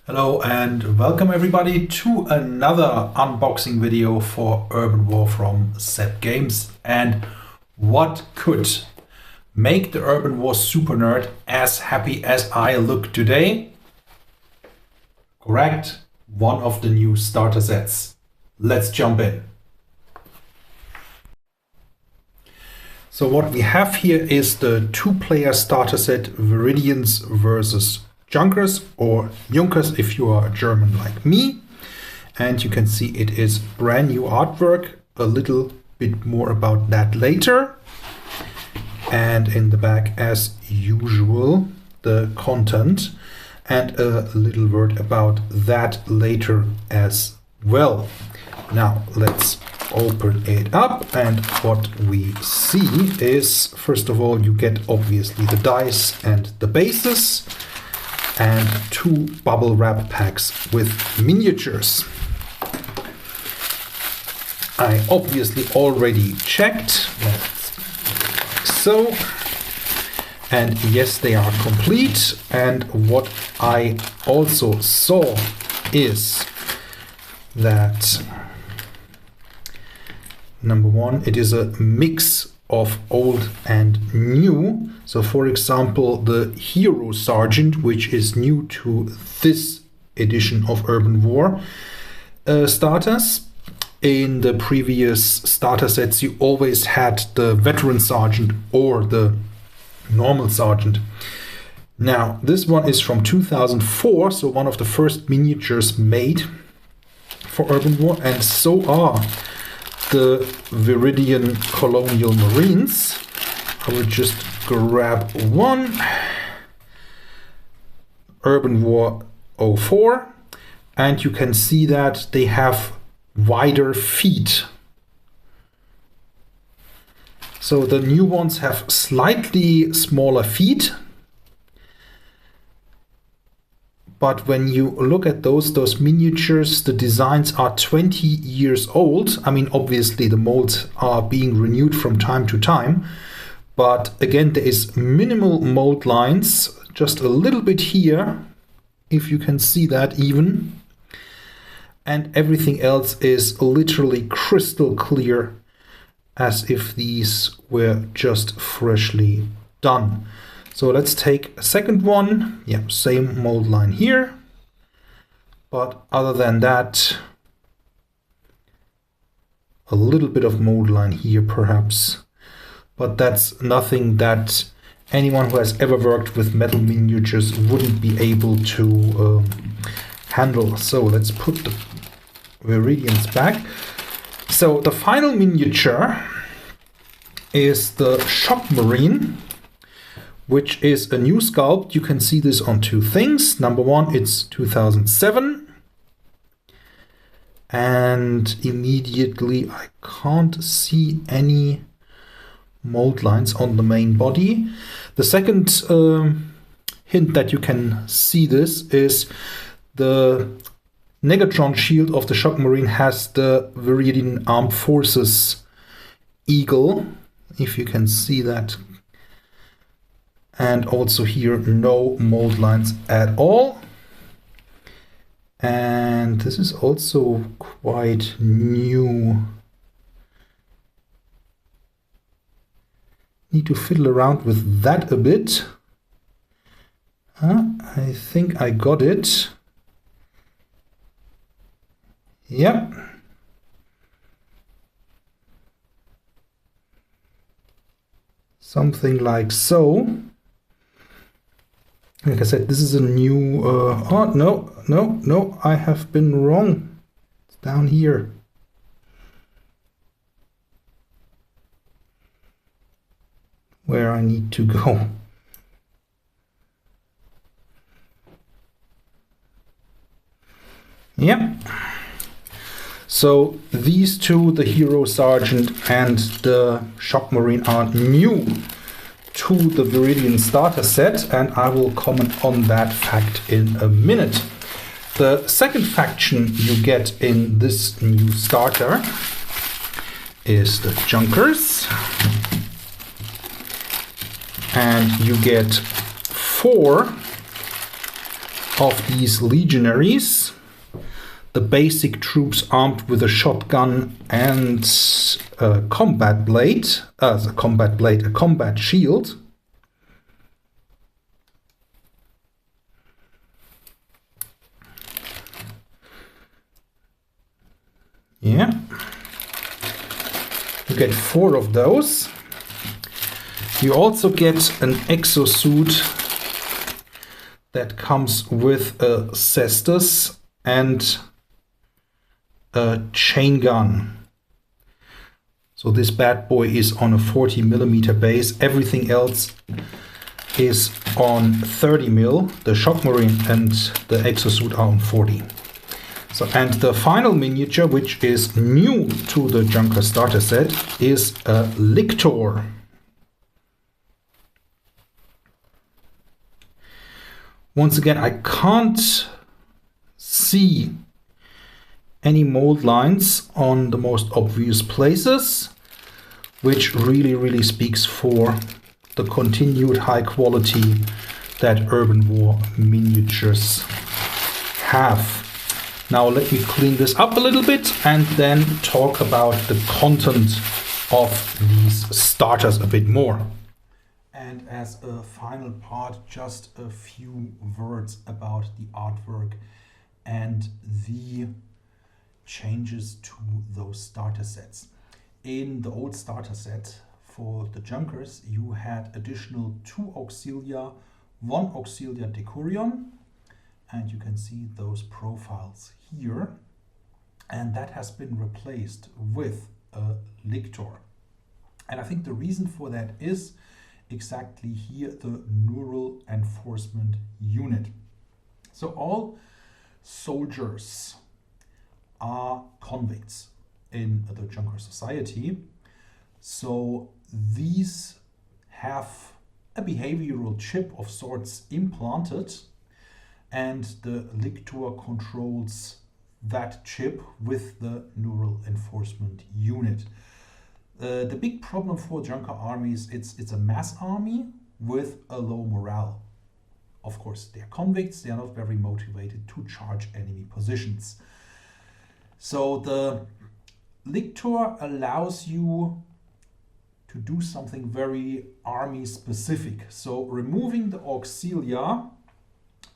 Hello and welcome everybody to another unboxing video for Urban War from Seb-Games. And what could make the Urban War super nerd as happy as I look today? Correct, one of the new starter sets. Let's jump in. So what we have here is the two-player starter set Viridians versus Junkers, or Junkers if you are German like me. And you can see it is brand new artwork. A little bit more about that later. And in the back, as usual, the content and a little word about that later as well. Now let's open it up, and what we see is, first of all, you get obviously the dice and the bases and two bubble wrap packs with miniatures. I obviously already checked, like so, and yes, they are complete. And what I also saw is that number one, it is a mix of old and new. So for example, the Hero Sergeant, which is new to this edition of Urban War starters. In the previous starter sets, you always had the Veteran Sergeant or the normal Sergeant. Now, this one is from 2004, so one of the first miniatures made for Urban War, and so are the Viridian Colonial Marines. I will just grab one. Urban War 04, and you can see that they have wider feet. So the new ones have slightly smaller feet. But when you look at those miniatures, the designs are 20 years old. I mean, obviously the molds are being renewed from time to time. But again, there is minimal mold lines, just a little bit here, if you can see that even. And everything else is literally crystal clear, as if these were just freshly done. So let's take a second one. Yeah, same mold line here. But other than that, a little bit of mold line here perhaps. But that's nothing that anyone who has ever worked with metal miniatures wouldn't be able to handle. So let's put the Viridians back. So the final miniature is the Shock Marine, which is a new sculpt. You can see this on two things. Number one, it's 2007. And immediately I can't see any mold lines on the main body. The second hint that you can see this is the Negatron shield of the Shock Marine has the Viridian Armed Forces eagle, if you can see that. And also here, no mold lines at all. And this is also quite new. Need to fiddle around with that a bit. I think I got it. Yep. Something like so. Like I said, this is a new... oh, no, I have been wrong. It's down here. Where I need to go. Yep. So these two, the Hero Sergeant and the Shock Marine, are new to the Viridian starter set, and I will comment on that fact in a minute. The second faction you get in this new starter is the Junkers, and you get 4 of these legionaries. The basic troops armed with a shotgun and a combat blade, a combat shield. Yeah. You get 4 of those. You also get an exosuit that comes with a cestus and a chain gun. So this bad boy is on a 40mm base. Everything else is on 30mm. The shock marine and the exosuit are on 40. So, and the final miniature, which is new to the Junker starter set, is a Lictor. Once again, I can't see any mold lines on the most obvious places, which really speaks for the continued high quality that Urban War miniatures have. Now let me clean this up a little bit and then talk about the content of these starters a bit more. And as a final part, just a few words about the artwork and the changes to those starter sets. In the old starter set for the Junkers, you had additional 2 Auxilia, 1 Auxilia Decurion, and you can see those profiles here, and that has been replaced with a Lictor. And I think the reason for that is exactly here, the Neural Enforcement Unit. So all soldiers are convicts in the Junker Society. So these have a behavioral chip of sorts implanted, and the Lictor controls that chip with the Neural Enforcement Unit. The big problem for Junker armies, it's a mass army with a low morale. Of course, they're convicts, they are not very motivated to charge enemy positions. So the Lictor allows you to do something very army specific. So removing the Auxilia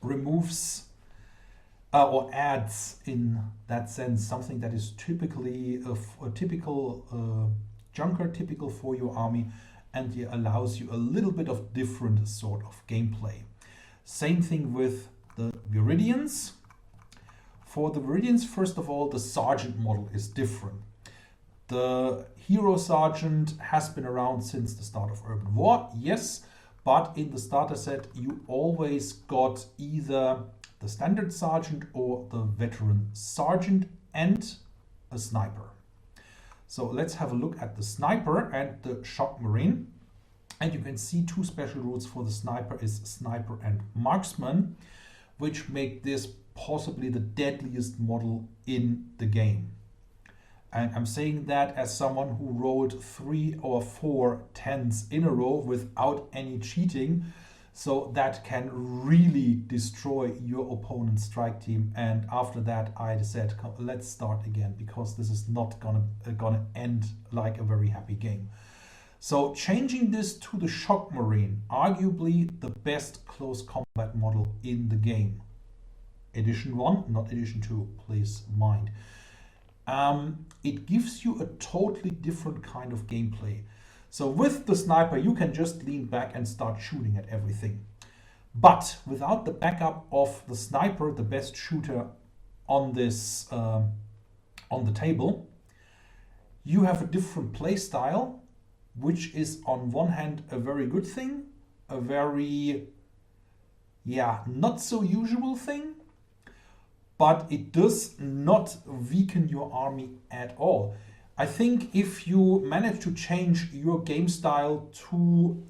removes or adds in that sense something that is typically a typical Junker, typical for your army, and it allows you a little bit of different sort of gameplay. Same thing with the Viridians. For the Viridians, first of all, the Sergeant model is different. The Hero Sergeant has been around since the start of Urban War, yes, but in the starter set you always got either the Standard Sergeant or the Veteran Sergeant and a Sniper. So let's have a look at the Sniper and the Shock Marine. And you can see 2 special rules for the Sniper is Sniper and Marksman, which make this possibly the deadliest model in the game. And I'm saying that as someone who rolled 3 or 4 10s in a row without any cheating. So that can really destroy your opponent's strike team. And after that, I said, let's start again, because this is not gonna end like a very happy game. So changing this to the Shock Marine, arguably the best close combat model in the game. Edition 1, not Edition 2, please mind. It gives you a totally different kind of gameplay. So with the Sniper, you can just lean back and start shooting at everything. But without the backup of the Sniper, the best shooter on this on the table, you have a different play style, which is on one hand a very good thing, a very not so usual thing, but it does not weaken your army at all. I think if you manage to change your game style to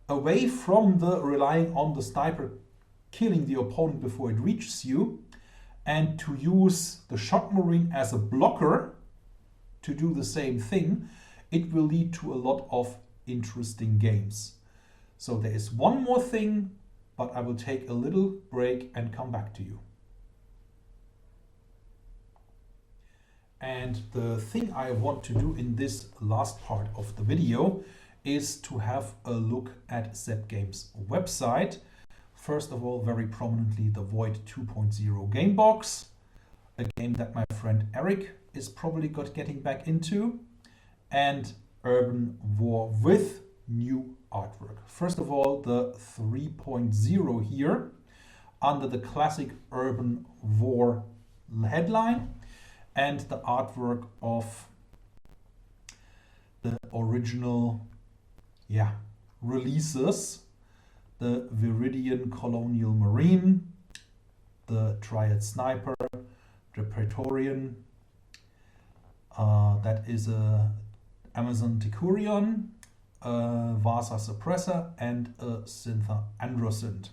away from the relying on the Sniper killing the opponent before it reaches you, and to use the Shock Marine as a blocker to do the same thing, it will lead to a lot of interesting games. So there is one more thing but I will take a little break and come back to you. And the thing I want to do in this last part of the video is to have a look at Seb-Games website. First of all, very prominently, the Void 2.0 game box, a game that my friend Eric is probably getting back into, and Urban War with new artwork. First of all, the 3.0 here under the classic Urban War headline, and the artwork of the original releases, the Viridian Colonial Marine, the Triad Sniper, the Praetorian, that is a Amazon Decurion, Vasa Suppressor, and a Syntha Androsynth.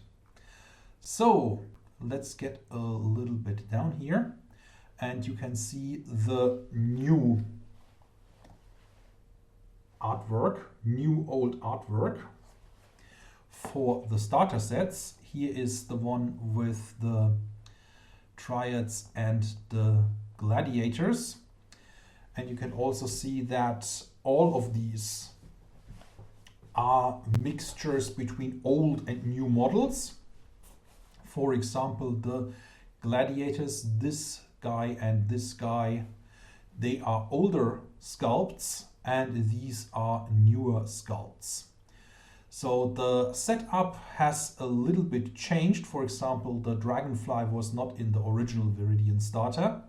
So let's get a little bit down here, and you can see the new artwork, new old artwork for the starter sets. Here is the one with the Triads and the Gladiators, and you can also see that all of these are mixtures between old and new models. For example, the Gladiators, this guy and this guy, they are older sculpts, and these are newer sculpts. So the setup has a little bit changed. For example, the Dragonfly was not in the original Viridian starter,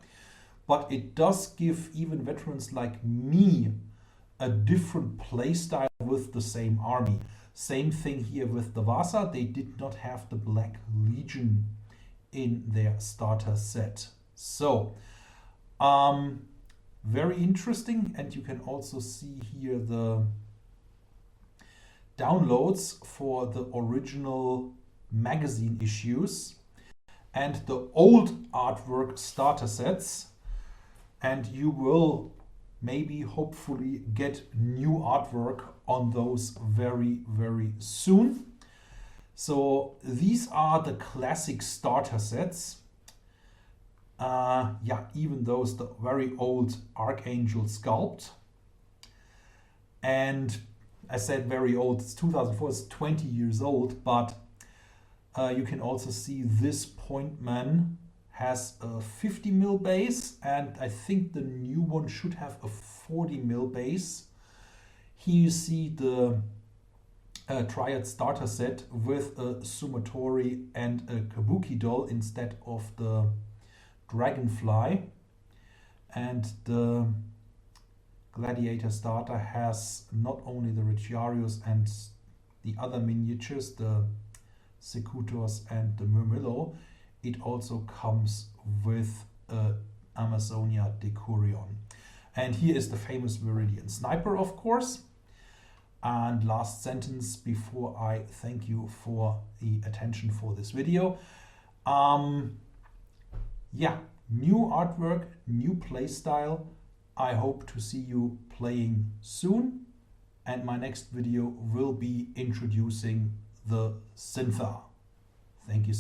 but it does give even veterans like me a different playstyle with the same army. Same thing here with the Vasa. They did not have the Black Legion in their starter set. So, very interesting, and you can also see here the downloads for the original magazine issues and the old artwork starter sets, and you will maybe hopefully get new artwork on those very, very soon. So these are the classic starter sets. Even those, the very old Archangel sculpt. And I said very old, it's 2004, it's 20 years old, but you can also see this Pointman has a 50 mil base, and I think the new one should have a 40 mil base. Here you see the Triad starter set with a Sumatori and a Kabuki doll instead of the Dragonfly, and the Gladiator starter has not only the Retiarius and the other miniatures, the Secutors and the Murmillo, it also comes with Amazonia Decurion. And here is the famous Viridian Sniper, of course. And last sentence before I thank you for the attention for this video. New artwork, new playstyle. I hope to see you playing soon. And my next video will be introducing the Syntha. Thank you.